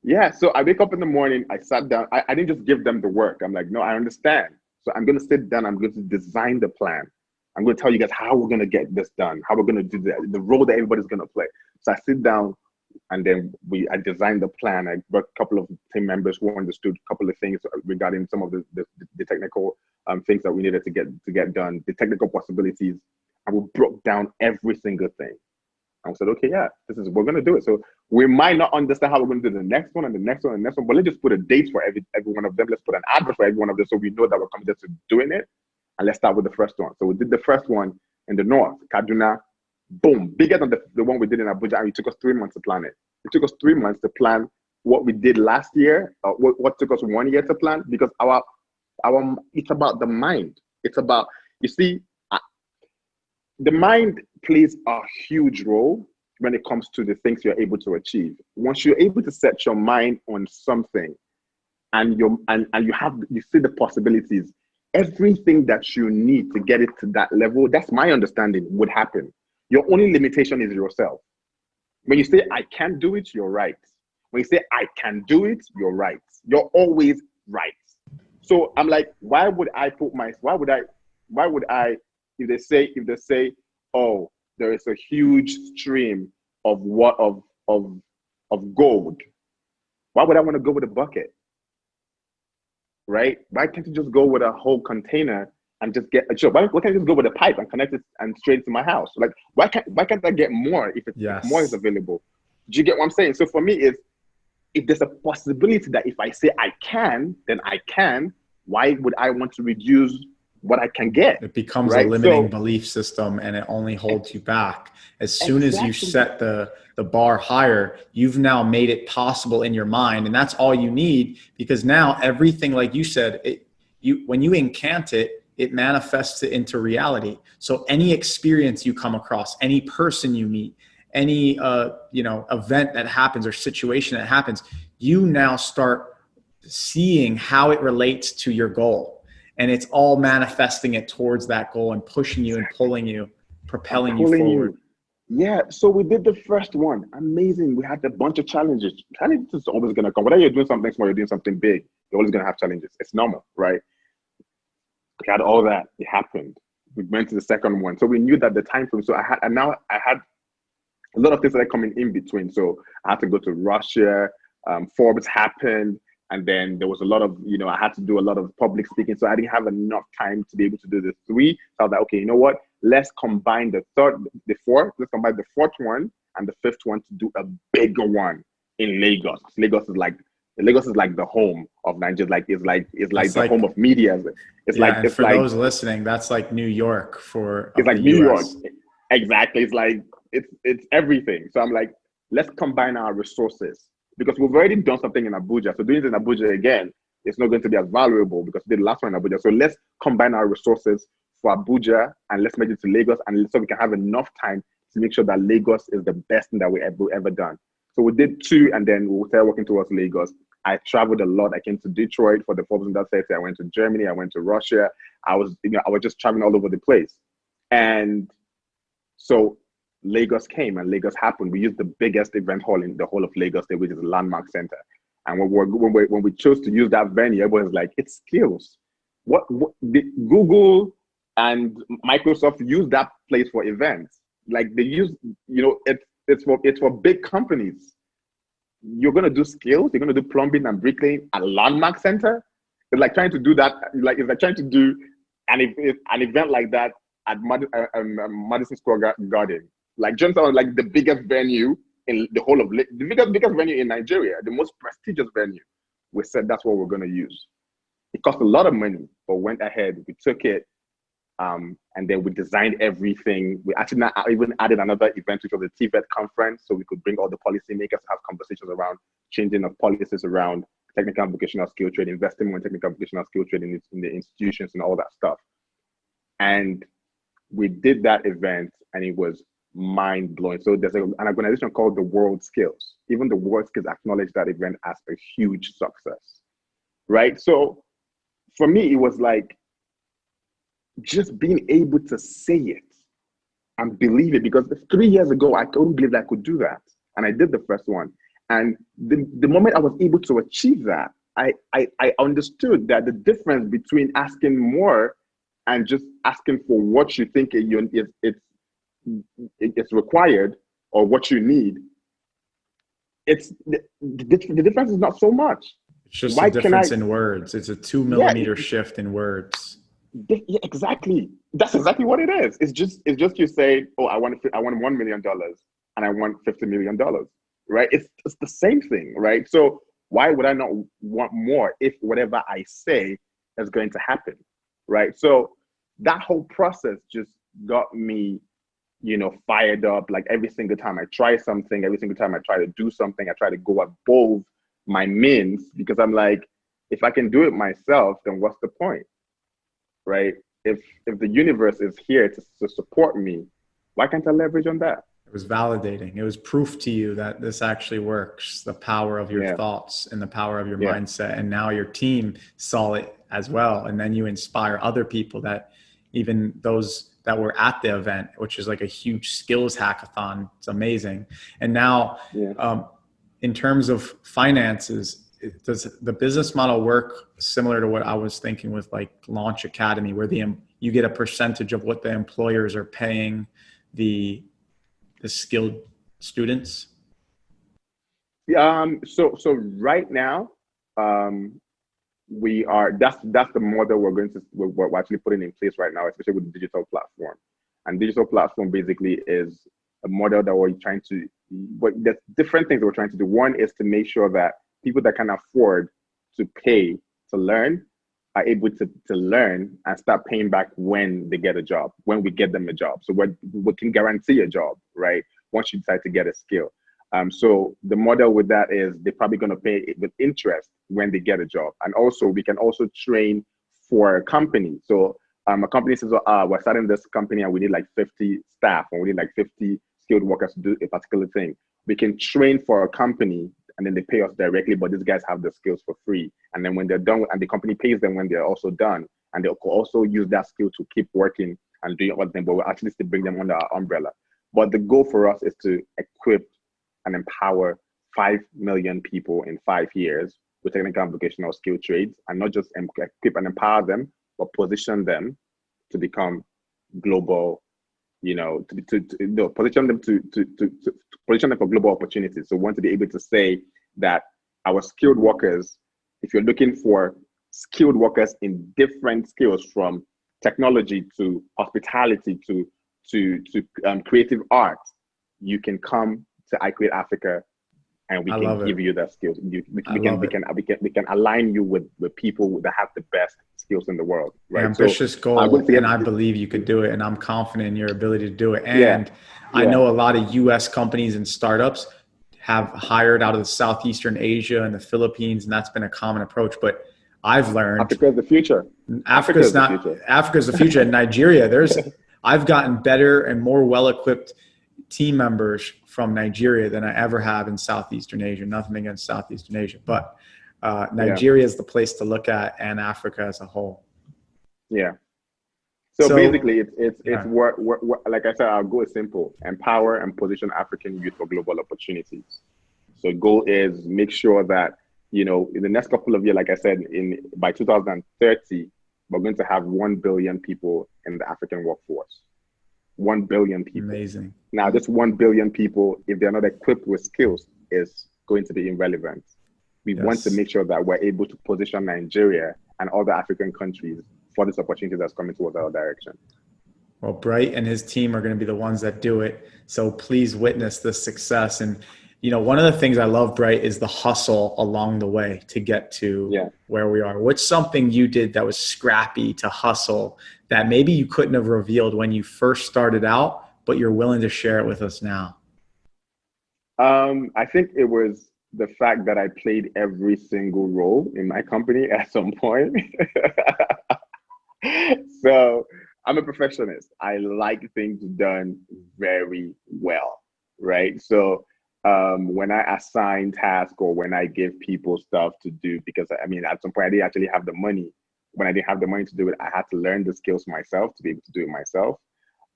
Yeah. So I wake up in the morning, I sat down. I didn't just give them the work. I'm like, no, I understand. So I'm going to sit down. I'm going to design the plan. I'm going to tell you guys how we're going to get this done, how we're going to do the role that everybody's going to play. So I sit down, and then I designed the plan. I brought a couple of team members who understood a couple of things regarding some of the technical things that we needed to get done, the technical possibilities, and we broke down every single thing. And we said, okay, yeah, we're going to do it. So we might not understand how we're going to do the next one and the next one and the next one, but let's just put a date for every one of them. Let's put an advert for every one of them, so we know that we're committed to doing it. And let's start with the first one. So we did the first one in the north, Kaduna. Boom, bigger than the one we did in Abuja, and it took us 3 months to plan it. It took us 3 months to plan what we did last year, what took us 1 year to plan, because our it's about the mind. It's about, you see, the mind plays a huge role when it comes to the things you're able to achieve. Once you're able to set your mind on something, and you see the possibilities, everything that you need to get it to that level, that's my understanding, would happen. Your only limitation is yourself. When you say, I can't do it, you're right. When you say, I can do it, you're right. You're always right. So I'm like, why would I, if they say, oh, there is a huge stream of gold, why would I want to go with a bucket? Right? Why can't you just go with a whole container and just get a job? Why can't I just go with a pipe and connect it and straight to my house? Like, why can't I get more if more is available? Do you get what I'm saying? So for me, if there's a possibility that if I say I can, then I can, why would I want to reduce what I can get? It becomes a limiting belief system, and it only holds you back. As soon as you set the bar higher, you've now made it possible in your mind, and that's all you need, because now everything, like you said, when you incant it, it manifests it into reality. So any experience you come across, any person you meet, any event that happens or situation that happens, you now start seeing how it relates to your goal. And it's all manifesting it towards that goal and pushing you and pulling you, propelling you forward. Yeah, so we did the first one. Amazing. We had a bunch of challenges. Challenges is always going to come. Whether you're doing something small, you're doing something big, you're always going to have challenges. It's normal, right? We had all that. It happened. We went to the second one. So we knew that the time frame. So I had a lot of things that are coming in between. So I had to go to Russia. Forbes happened. And then there was a lot of, I had to do a lot of public speaking. So I didn't have enough time to be able to do the 3. So I was like, okay, you know what? Let's combine the 4th. Let's combine the 4th one and the 5th one to do a bigger one in Lagos. Lagos is like the home of Nigeria. It's like the home of media. It's for those listening, that's like New York it's like New York. Exactly. It's like it's everything. So I'm like, let's combine our resources, because we've already done something in Abuja. So doing it in Abuja again, it's not going to be as valuable because we did the last one in Abuja. So let's combine our resources for Abuja and let's make it to Lagos, and so we can have enough time to make sure that Lagos is the best thing that we've ever done. So we did 2, and then we started working towards Lagos. I traveled a lot. I came to Detroit for the Forbes List. I went to Germany. I went to Russia. I was just traveling all over the place. And so Lagos came and Lagos happened. We used the biggest event hall in the whole of Lagos, which is the Landmark Center. And when we chose to use that venue, everyone was like, it's skills. What Google and Microsoft use that place for events. Like they use, it's for big companies. You're gonna do skills. You're gonna do plumbing and bricklaying at Landmark Center. It's like trying to do that. It's like trying to do if an event like that at Madison Square Garden, like Johnstown, like the biggest venue in the whole of the biggest venue in Nigeria, the most prestigious venue. We said that's what we're going to use. It cost a lot of money, but went ahead. We took it, and then we designed everything. We actually even added another event, which was the TVET conference, so we could bring all the policymakers to have conversations around changing of policies around technical and vocational skill trade, investing more in technical and vocational skill trade in the institutions and all that stuff. And we did that event, and it was mind-blowing. So there's an organization called the World Skills. Even the World Skills acknowledged that event as a huge success, right? So for me, it was like just being able to say it and believe it, because 3 years ago, I couldn't believe that I could do that. And I did the first one. And the moment I was able to achieve that, I understood that the difference between asking more and just asking for what you think it's required or what you need, it's the difference is not so much. It's just a difference in words. It's a 2 millimeter shift in words. Yeah, exactly. That's exactly what it is. It's just you say, oh, I want $1 million and I want $50 million, right? It's the same thing, right? So why would I not want more if whatever I say is going to happen, right? So that whole process just got me, fired up. Like every single time I try something, every single time I try to do something, I try to go above my means, because I'm like, if I can do it myself, then what's the point, right? If the universe is here to support me, why can't I leverage on that? It was validating. It was proof to you that this actually works, the power of your thoughts and the power of your mindset. And now your team saw it as well. And then you inspire other people, that even those that were at the event, which is like a huge skills hackathon. It's amazing. And now in terms of finances, does the business model work similar to what I was thinking with like Launch Academy, where you get a percentage of what the employers are paying the skilled students? So right now, we are that's the model we're actually putting in place right now, especially with the digital platform. And digital platform basically is a model that we're trying to, but there's different things that we're trying to do. One is to make sure that people that can afford to pay to learn are able to learn and start paying back when they get a job, when we get them a job. So we can guarantee a job, right? Once you decide to get a skill. So the model with that is they're probably going to pay with interest when they get a job. And also we can also train for a company. So a company says, we're starting this company and we need like 50 staff, or we need like 50 skilled workers to do a particular thing. We can train for a company and then they pay us directly, but these guys have the skills for free. And then when they're done, and the company pays them when they're also done, and they'll also use that skill to keep working and doing other things, but we'll actually still bring them under our umbrella. But the goal for us is to equip and empower 5 million people in 5 years with technical and vocational skill trades, and not just equip and empower them, but position them to become global, position them to position them for global opportunities. So we want to be able to say that our skilled workers, if you're looking for skilled workers in different skills, from technology to hospitality to creative art, you can come to iCreate Africa, and we can give you that skills. We can align you with people that have the best skills in the world. Right? Ambitious goal, and I believe you could do it, and I'm confident in your ability to do it. And I know a lot of U.S. companies and startups have hired out of the Southeastern Asia and the Philippines, and that's been a common approach. But I've learned Africa's the future. Africa's the future. In Nigeria, I've gotten better and more well-equipped team members from Nigeria than I ever have in Southeastern Asia. Nothing against Southeastern Asia, but Nigeria is the place to look at, and Africa as a whole. Yeah. So basically, it's like I said, our goal is simple: empower and position African youth for global opportunities. So the goal is make sure that, in the next couple of years, like I said, by 2030, we're going to have 1 billion people in the African workforce. 1 billion people. Amazing. Now, this 1 billion people, if they're not equipped with skills, is going to be irrelevant. We want to make sure that we're able to position Nigeria and other African countries for this opportunity that's coming towards our direction. Well, Bright and his team are going to be the ones that do it. So please witness this success. And, one of the things I love, Bright, is the hustle along the way to get to where we are. What's something you did that was scrappy to hustle that maybe you couldn't have revealed when you first started out, but you're willing to share it with us now? I think it was the fact that I played every single role in my company at some point. So I'm a perfectionist. I like things done very well, right? So when I assign tasks or when I give people stuff to do, because at some point I didn't actually have the money. When I didn't have the money to do it, I had to learn the skills myself to be able to do it myself.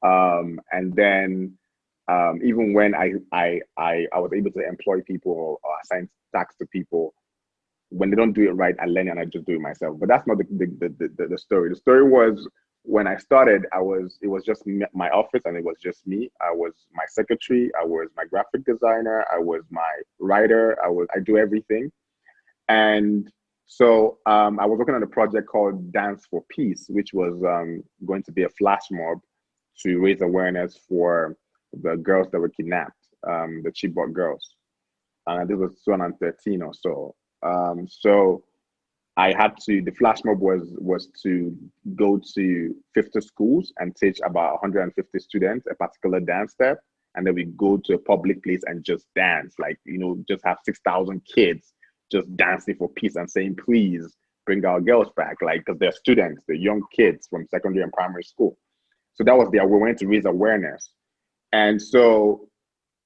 And then even when I was able to employ people or assign tasks to people, when they don't do it right, I learn and I just do it myself. But that's not the story. The story was when I started, it was just my office and it was just me. I was my secretary, I was my graphic designer, I was my writer, I do everything. And so I was working on a project called Dance for Peace, which was going to be a flash mob to raise awareness for the girls that were kidnapped, the Chibok girls. This was 2013 or so. So I had to, the flash mob was to go to 50 schools and teach about 150 students a particular dance step. And then we go to a public place and just dance, just have 6,000 kids just dancing for peace and saying, please bring our girls back, because they're students, they're young kids from secondary and primary school. So that was we went to raise awareness. And so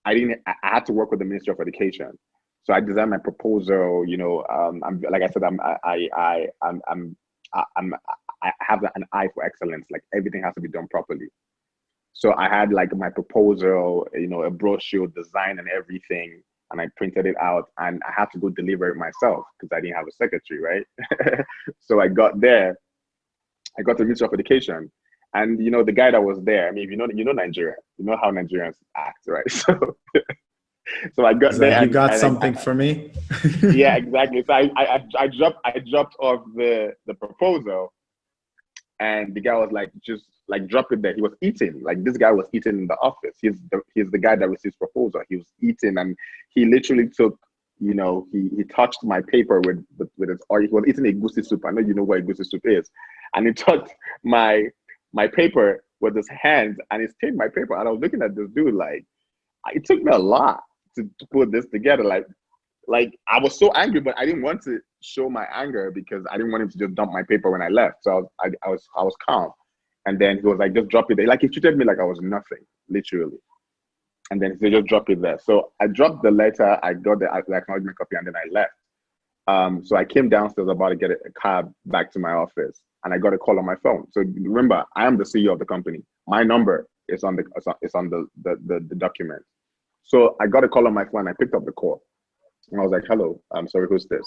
I had to work with the Ministry of Education. So I designed my proposal. I'm like I said, I have an eye for excellence. Like everything has to be done properly. So I had my proposal, a brochure, design, and everything, and I printed it out, and I had to go deliver it myself because I didn't have a secretary, right? So I got there. I got to the Ministry of Education. And the guy that was there, if you know Nigeria, you know how Nigerians act, right? So I got there. You got something for me? Yeah, exactly. So I dropped off the proposal, and the guy was just drop it there. He was eating. This guy was eating in the office. He's the guy that receives proposal. He was eating, and he literally took, he touched my paper with his, or he was eating a goosey soup. I know you know what a goosey soup is, and he touched my paper with his hands, and he stained my paper. And I was looking at this dude it took me a lot to put this together. I was so angry, but I didn't want to show my anger because I didn't want him to just dump my paper when I left. So I was calm. And then he was like, just drop it there. He treated me like I was nothing, literally. And then he said, just drop it there. So I dropped the letter, I got the acknowledgement copy, and then I left. So I came downstairs about to get a cab back to my office, and I got a call on my phone. So remember, I am the CEO of the company. My number is on the document. So I got a call on my phone. I picked up the call, and I was like, "Hello, I'm sorry, who's this?"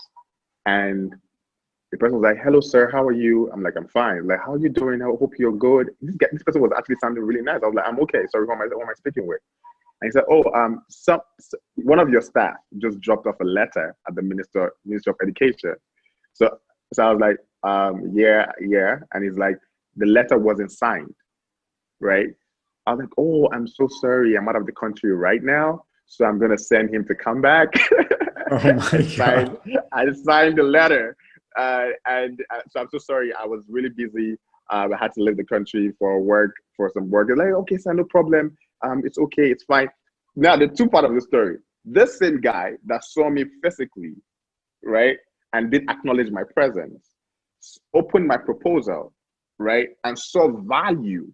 And the person was like, "Hello, sir, how are you?" I'm like, "I'm fine." How are you doing? I hope you're good. This person was actually sounding really nice. I was like, "I'm okay. Sorry, who am I speaking with?" And he said, "Oh, one of your staff just dropped off a letter at the Ministry of Education." So I was like, yeah. And he's like, the letter wasn't signed, right? I was like, oh, I'm so sorry. I'm out of the country right now. So I'm going to send him to come back. Oh my God. I signed the letter. So I'm so sorry. I was really busy. I had to leave the country for some work. They're like, okay, sir, no problem. It's okay. It's fine. Now, the two part of the story, this same guy that saw me physically, right, and did acknowledge my presence, opened my proposal, right, and saw value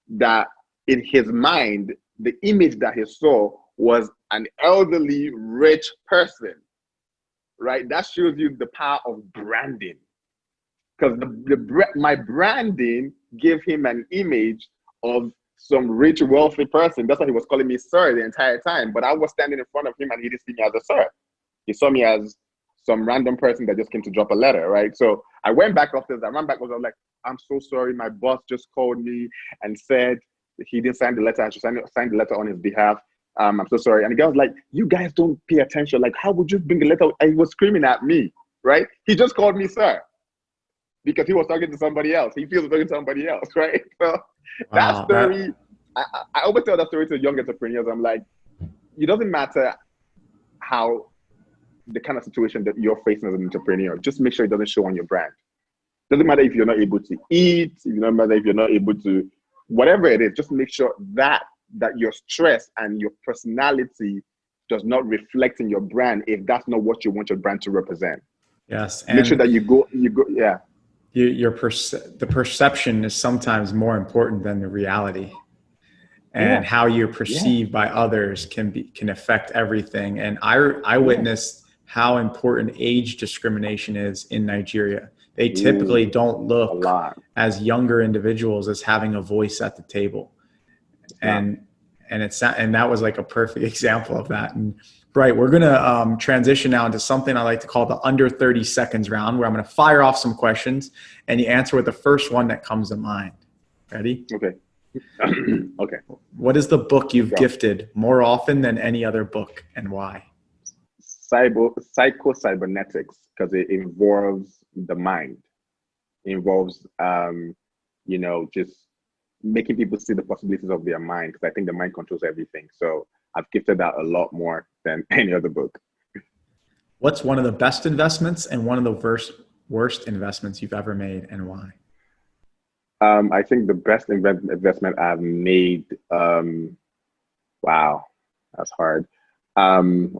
that in his mind, the image that he saw was an elderly, rich person, right? That shows you the power of branding. Because my branding gave him an image of some rich, wealthy person. That's why he was calling me sir the entire time. But I was standing in front of him and he didn't see me as a sir. He saw me as some random person that just came to drop a letter, right? So I went back upstairs. I ran back. I was like, I'm so sorry. My boss just called me and said he didn't sign the letter. I should sign the letter on his behalf. I'm so sorry. And the guy was like, you guys don't pay attention. How would you bring a letter? And he was screaming at me, right? He just called me sir. because he was talking to somebody else. He feels talking to somebody else, right? So that Wow, story, I always tell that story to young entrepreneurs. I'm like, it doesn't matter how the kind of situation that you're facing as an entrepreneur, just make sure it doesn't show on your brand. Doesn't matter if you're not able to eat, it doesn't matter if you're not able to, whatever it is, just make sure that your stress and your personality does not reflect in your brand if that's not what you want your brand to represent. yes, Make sure and that you go, yeah. the perception is sometimes more important than the reality. And Yeah. how you're Yeah. perceived by others can affect everything. And I witnessed how important age discrimination is in Nigeria. They typically Ooh, don't a look lot. as younger individuals as having a voice at the table. It's not. And that was like a perfect example of that. And Bright, we're gonna transition now into something I like to call the under 30 seconds round, where I'm gonna fire off some questions and you answer with the first one that comes to mind. Ready? Okay. Okay. What is the book you've Go. gifted more often than any other book, and why? Psycho-cybernetics, because it involves the mind. It involves, just making people see the possibilities of their mind, because I think the mind controls everything. So I've gifted that a lot more than any other book. What's one of the best investments and one of the worst investments you've ever made, and why? I think the best investment I've made, wow, that's hard,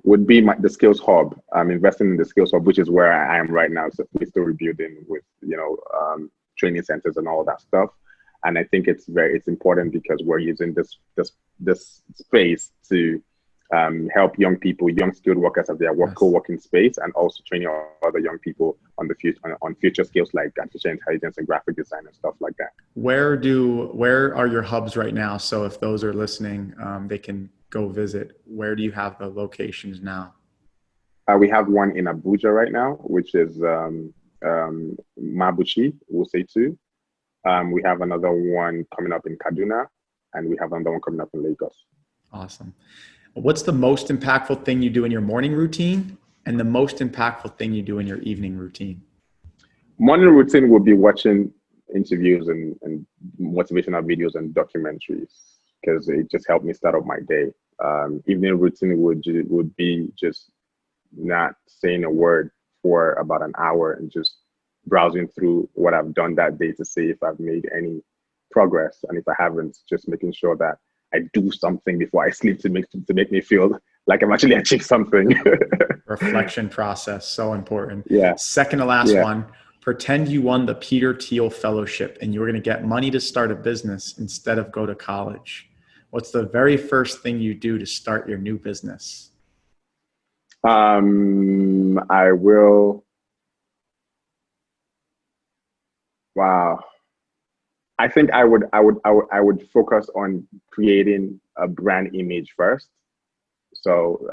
would be the Skills Hub. I'm investing in the Skills Hub, which is where I am right now. So we're still rebuilding with, training centers and all that stuff. And I think it's important because we're using this space to help young people, young skilled workers at their co-working space, and also training other young people on the future on future skills like artificial intelligence and graphic design and stuff like that. Where are your hubs right now? So if those are listening, they can go visit. Where do you have the locations now? We have one in Abuja right now, which is Mabuchi, we'll say two. We have another one coming up in Kaduna, and we have another one coming up in Lagos. Awesome. What's the most impactful thing you do in your morning routine and the most impactful thing you do in your evening routine? Morning routine will be watching interviews and motivational videos and documentaries, because it just helped me start up my day. Evening routine would be just not saying a word for about an hour and just browsing through what I've done that day to see if I've made any progress. And if I haven't, just making sure that I do something before I sleep to make me feel like I've actually achieved something. Reflection process, so important. Yeah. Second to last one, pretend you won the Peter Thiel Fellowship and you were going to get money to start a business instead of go to college. What's the very first thing you do to start your new business? I will. Wow. I think I would focus on creating a brand image first. So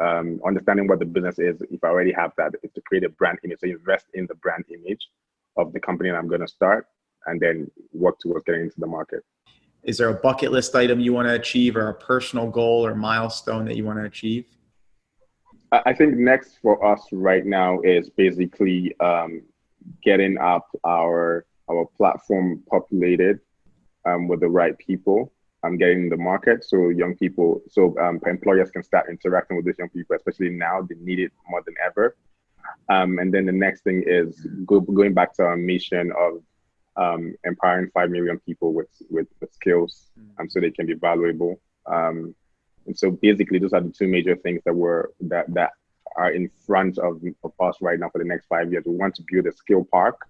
understanding what the business is, if I already have that, is to create a brand image. So invest in the brand image of the company that I'm going to start, and then work towards getting into the market. Is there a bucket list item you want to achieve, or a personal goal or milestone that you want to achieve? I think next for us right now is basically getting up our platform populated with the right people. Getting in the market so young people, employers can start interacting with these young people, especially now. They need it more than ever. And then the next thing is going back to our mission of empowering 5 million people with skills, so they can be valuable. And so basically, those are the two major things that are in front of us right now for the next 5 years. We want to build a skill park,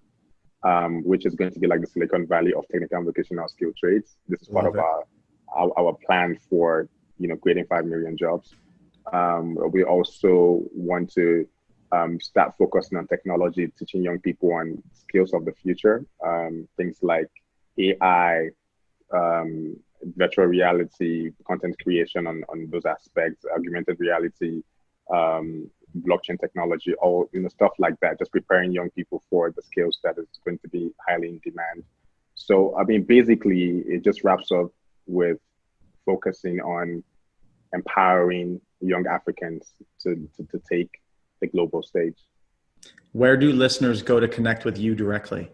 which is going to be like the Silicon Valley of technical and vocational skill trades. This is part of our plan for creating 5 million jobs. We also want to start focusing on technology, teaching young people on skills of the future, things like AI, virtual reality, content creation on those aspects, augmented reality, blockchain technology, all stuff like that. Just preparing young people for the skills that is going to be highly in demand. So basically, it just wraps up with focusing on empowering young Africans to take the global stage. Where do listeners go to connect with you directly?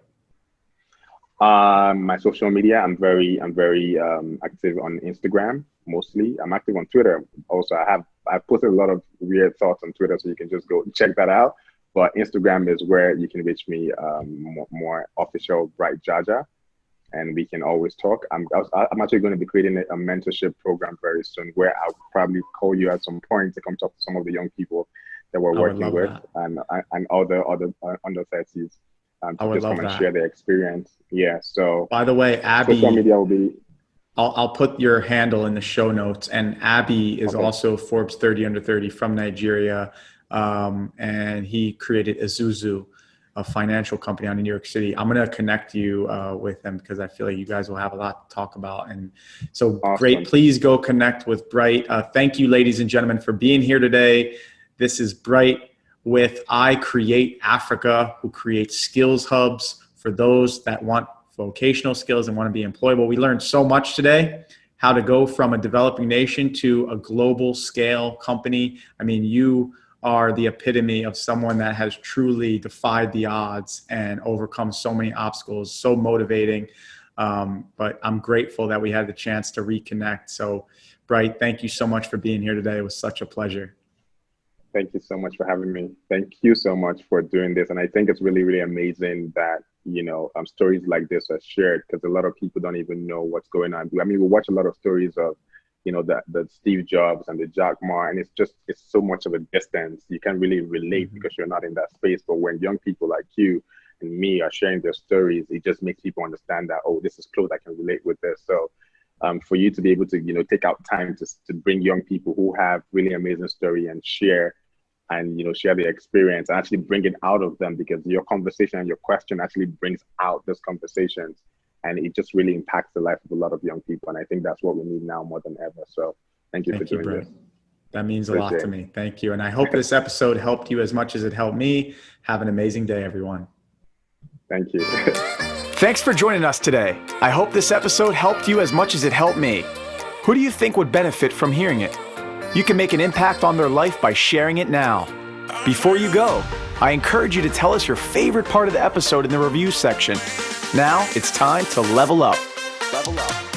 My social media, I'm very active on Instagram mostly. I'm active on Twitter also. I've posted a lot of weird thoughts on Twitter, so you can just go check that out. But Instagram is where you can reach me, more official Bright Jaja, and we can always talk. I'm actually going to be creating a mentorship program very soon, where I'll probably call you at some point to come talk to some of the young people that we're working with, and other under 30s. To just come and share their experience. Yeah. So by the way, Abby, social media will be. I'll put your handle in the show notes. And Abby is also Forbes 30 under 30 from Nigeria. And he created Isuzu, a financial company out in New York City. I'm going to connect you with him because I feel like you guys will have a lot to talk about. And so great. Please go connect with Bright. Thank you, ladies and gentlemen, for being here today. This is Bright with iCreate Africa, who creates skills hubs for those that want vocational skills and want to be employable. We learned so much today, how to go from a developing nation to a global scale company. I mean, you are the epitome of someone that has truly defied the odds and overcome so many obstacles, so motivating. But I'm grateful that we had the chance to reconnect. So Bright, thank you so much for being here today. It was such a pleasure. Thank you so much for having me. Thank you so much for doing this. And I think it's really, really amazing that, stories like this are shared, because a lot of people don't even know what's going on. I mean, we watch a lot of stories of, the Steve Jobs and the Jack Ma, and it's so much of a distance. You can't really relate because you're not in that space. But when young people like you and me are sharing their stories, it just makes people understand that, oh, this is close, I can relate with this. So for you to be able to, take out time to bring young people who have really amazing story and share their experience and actually bring it out of them, because your conversation and your question actually brings out those conversations, and it just really impacts the life of a lot of young people. And I think that's what we need now more than ever. So thank you for doing this. That means a lot to me. Thank you. And I hope this episode helped you as much as it helped me. Have an amazing day, everyone. Thank you. Thanks for joining us today. I hope this episode helped you as much as it helped me. Who do you think would benefit from hearing it? You can make an impact on their life by sharing it now. Before you go, I encourage you to tell us your favorite part of the episode in the review section. Now it's time to level up. Level up.